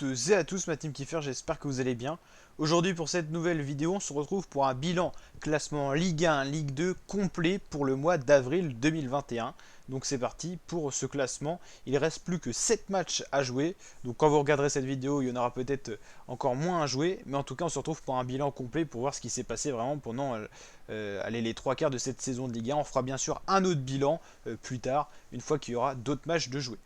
toutes et à tous, ma team Kiffer, j'espère que vous allez bien. Aujourd'hui pour cette nouvelle vidéo, on se retrouve pour un bilan classement Ligue 1, Ligue 2 complet pour le mois d'avril 2021. Donc c'est parti pour ce classement. Il reste plus que 7 matchs à jouer. Donc quand vous regarderez cette vidéo, il y en aura peut-être encore moins à jouer. Mais en tout cas, on se retrouve pour un bilan complet pour voir ce qui s'est passé vraiment pendant les 3 quarts de cette saison de Ligue 1. On fera bien sûr un autre bilan plus tard, une fois qu'il y aura d'autres matchs de jouer.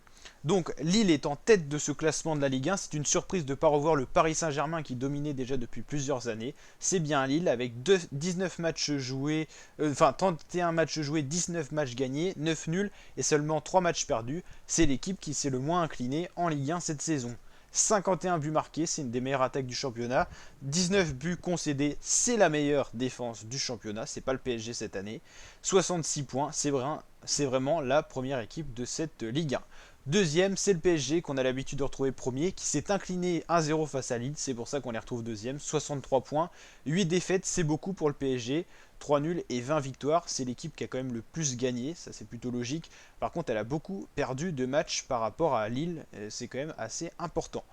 Donc Lille est en tête de ce classement de la Ligue 1. C'est une surprise de ne pas revoir le Paris Saint-Germain qui dominait déjà depuis plusieurs années. C'est bien Lille avec 19 matchs joués, 31 matchs joués, 19 matchs gagnés, 9 nuls et seulement 3 matchs perdus. C'est l'équipe qui s'est le moins inclinée en Ligue 1 cette saison. 51 buts marqués, c'est une des meilleures attaques du championnat. 19 buts concédés, c'est la meilleure défense du championnat. C'est pas le PSG cette année. 66 points, c'est vraiment la première équipe de cette Ligue 1. Deuxième, c'est le PSG qu'on a l'habitude de retrouver premier, qui s'est incliné 1-0 face à Lille, c'est pour ça qu'on les retrouve deuxième, 63 points, 8 défaites, c'est beaucoup pour le PSG, 3 nuls et 20 victoires, c'est l'équipe qui a quand même le plus gagné, ça c'est plutôt logique. Par contre, elle a beaucoup perdu de matchs par rapport à Lille, c'est quand même assez important.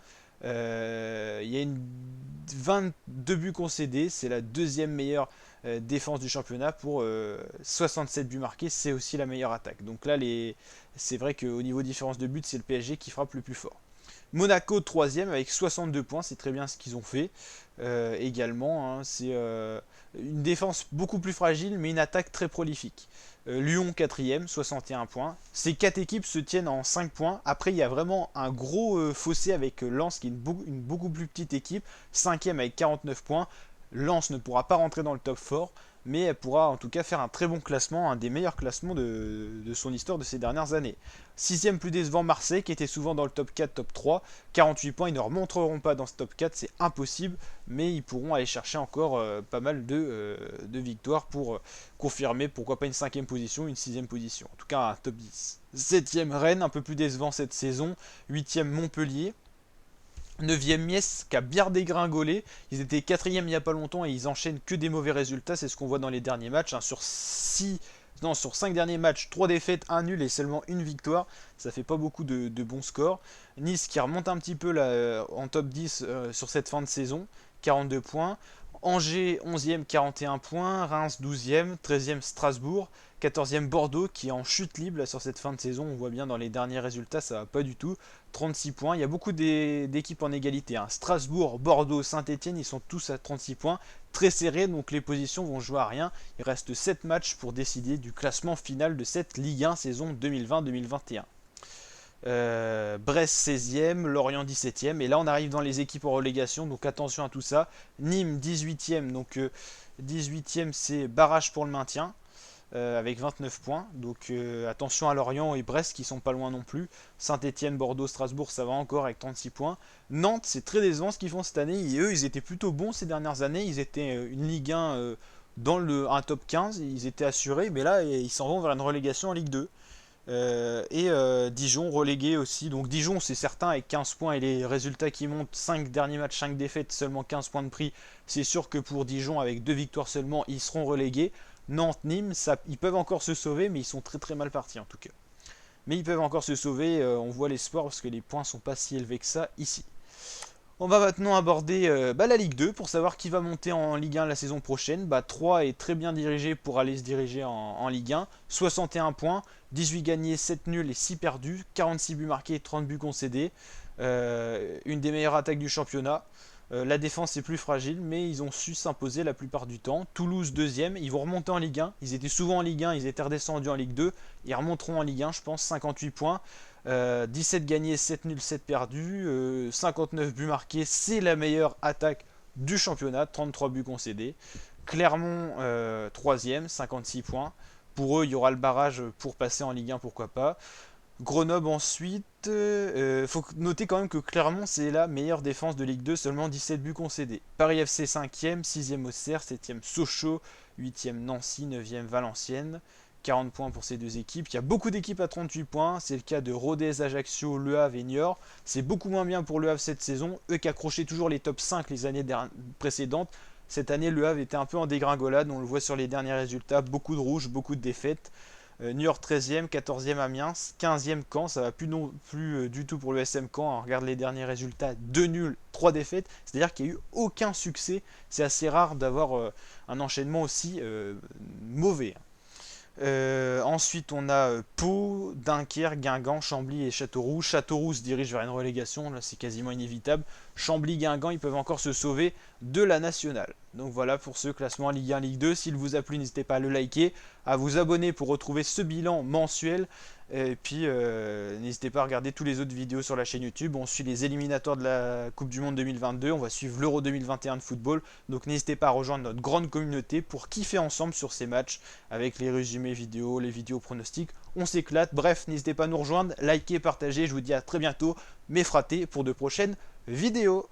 Il y a 22 buts concédés, c'est la deuxième meilleure défense du championnat pour 67 buts marqués, c'est aussi la meilleure attaque. Donc là, c'est vrai qu'au niveau différence de buts, c'est le PSG qui frappe le plus fort. Monaco troisième avec 62 points, c'est très bien ce qu'ils ont fait également. Hein, c'est une défense beaucoup plus fragile, mais une attaque très prolifique. Lyon quatrième, 61 points. Ces 4 équipes se tiennent en 5 points. Après, il y a vraiment un gros fossé avec Lens, qui est une beaucoup plus petite équipe, cinquième avec 49 points. Lens ne pourra pas rentrer dans le top 4, mais elle pourra en tout cas faire un très bon classement, un des meilleurs classements de son histoire de ces dernières années. Sixième plus décevant Marseille, qui était souvent dans le top 4, top 3, 48 points, ils ne remonteront pas dans ce top 4, c'est impossible, mais ils pourront aller chercher encore pas mal de victoires pour confirmer, pourquoi pas une cinquième position, une sixième position, en tout cas un top 10. Septième Rennes, un peu plus décevant cette saison, huitième Montpellier, 9e Mies qui a bien dégringolé. Ils étaient 4e il n'y a pas longtemps et ils enchaînent que des mauvais résultats. C'est ce qu'on voit dans les derniers matchs. Hein. Sur 5 derniers matchs, 3 défaites, 1 nul et seulement une victoire. Ça fait pas beaucoup de bons scores. Nice qui remonte un petit peu là, en top 10 sur cette fin de saison. 42 points. Angers 11e, 41 points. Reims 12e, 13e Strasbourg. 14e Bordeaux qui est en chute libre là, sur cette fin de saison. On voit bien dans les derniers résultats, ça va pas du tout. 36 points. Il y a beaucoup d'équipes en égalité. Hein. Strasbourg, Bordeaux, Saint-Etienne, ils sont tous à 36 points. Très serré, donc les positions vont jouer à rien. Il reste 7 matchs pour décider du classement final de cette Ligue 1 saison 2020-2021. Brest 16e, Lorient 17e. Et là, on arrive dans les équipes en relégation, donc attention à tout ça. Nîmes 18e, donc 18e, c'est barrage pour le maintien. Avec 29 points. Donc attention à Lorient et Brest qui sont pas loin non plus. Saint-Etienne, Bordeaux, Strasbourg, ça va encore avec 36 points. Nantes, c'est très décevant ce qu'ils font cette année. Et eux, ils étaient plutôt bons ces dernières années. Ils étaient une Ligue 1 dans un top 15. Ils étaient assurés. Mais là, ils s'en vont vers une relégation en Ligue 2. Dijon relégué aussi. Donc Dijon, c'est certain, avec 15 points et les résultats qui montent, 5 derniers matchs, 5 défaites, seulement 15 points de prix. C'est sûr que pour Dijon, avec 2 victoires seulement, ils seront relégués. Nantes, Nîmes, ils peuvent encore se sauver, mais ils sont très très mal partis en tout cas. Mais ils peuvent encore se sauver, on voit l'espoir parce que les points sont pas si élevés que ça ici. On va maintenant aborder la Ligue 2 pour savoir qui va monter en Ligue 1 la saison prochaine. 3 est très bien dirigé pour aller se diriger en Ligue 1. 61 points, 18 gagnés, 7 nuls et 6 perdus, 46 buts marqués, 30 buts concédés. Une des meilleures attaques du championnat. La défense est plus fragile, mais ils ont su s'imposer la plupart du temps. Toulouse deuxième, ils vont remonter en Ligue 1. Ils étaient souvent en Ligue 1, ils étaient redescendus en Ligue 2. Ils remonteront en Ligue 1, je pense, 58 points. 17 gagnés, 7 nuls, 7 perdus. 59 buts marqués, c'est la meilleure attaque du championnat. 33 buts concédés. Clermont troisième, 56 points. Pour eux, il y aura le barrage pour passer en Ligue 1, pourquoi pas. Grenoble ensuite. Faut noter quand même que Clermont c'est la meilleure défense de Ligue 2, seulement 17 buts concédés. Paris FC 5e, 6e Auxerre, 7e Sochaux, 8e Nancy, 9e Valenciennes. 40 points pour ces deux équipes. Il y a beaucoup d'équipes à 38 points. C'est le cas de Rodez, Ajaccio, Le Havre et Niort. C'est beaucoup moins bien pour Le Havre cette saison. Eux qui accrochaient toujours les top 5 les années précédentes. Cette année, Le Havre était un peu en dégringolade. On le voit sur les derniers résultats. Beaucoup de rouges, beaucoup de défaites. Niort 13e, 14e Amiens, 15e Caen, ça va plus non plus du tout pour le SM Caen. On regarde les derniers résultats, 2 nuls, 3 défaites, c'est-à-dire qu'il n'y a eu aucun succès. C'est assez rare d'avoir un enchaînement aussi mauvais. Ensuite, on a Pau, Dunkerque, Guingamp, Chambly et Châteauroux. Châteauroux se dirige vers une relégation, là c'est quasiment inévitable. Chambly, Guingamp, ils peuvent encore se sauver de la nationale. Donc voilà pour ce classement Ligue 1, Ligue 2. S'il vous a plu, n'hésitez pas à le liker, à vous abonner pour retrouver ce bilan mensuel. Et puis n'hésitez pas à regarder tous les autres vidéos sur la chaîne YouTube. On suit les éliminatoires de la Coupe du Monde 2022. On va suivre l'Euro 2021 de football. Donc n'hésitez pas à rejoindre notre grande communauté pour kiffer ensemble sur ces matchs avec les résumés vidéo, les vidéos pronostics. On s'éclate. Bref, n'hésitez pas à nous rejoindre, liker, partager. Je vous dis à très bientôt, mes fratés, pour de prochaines vidéos.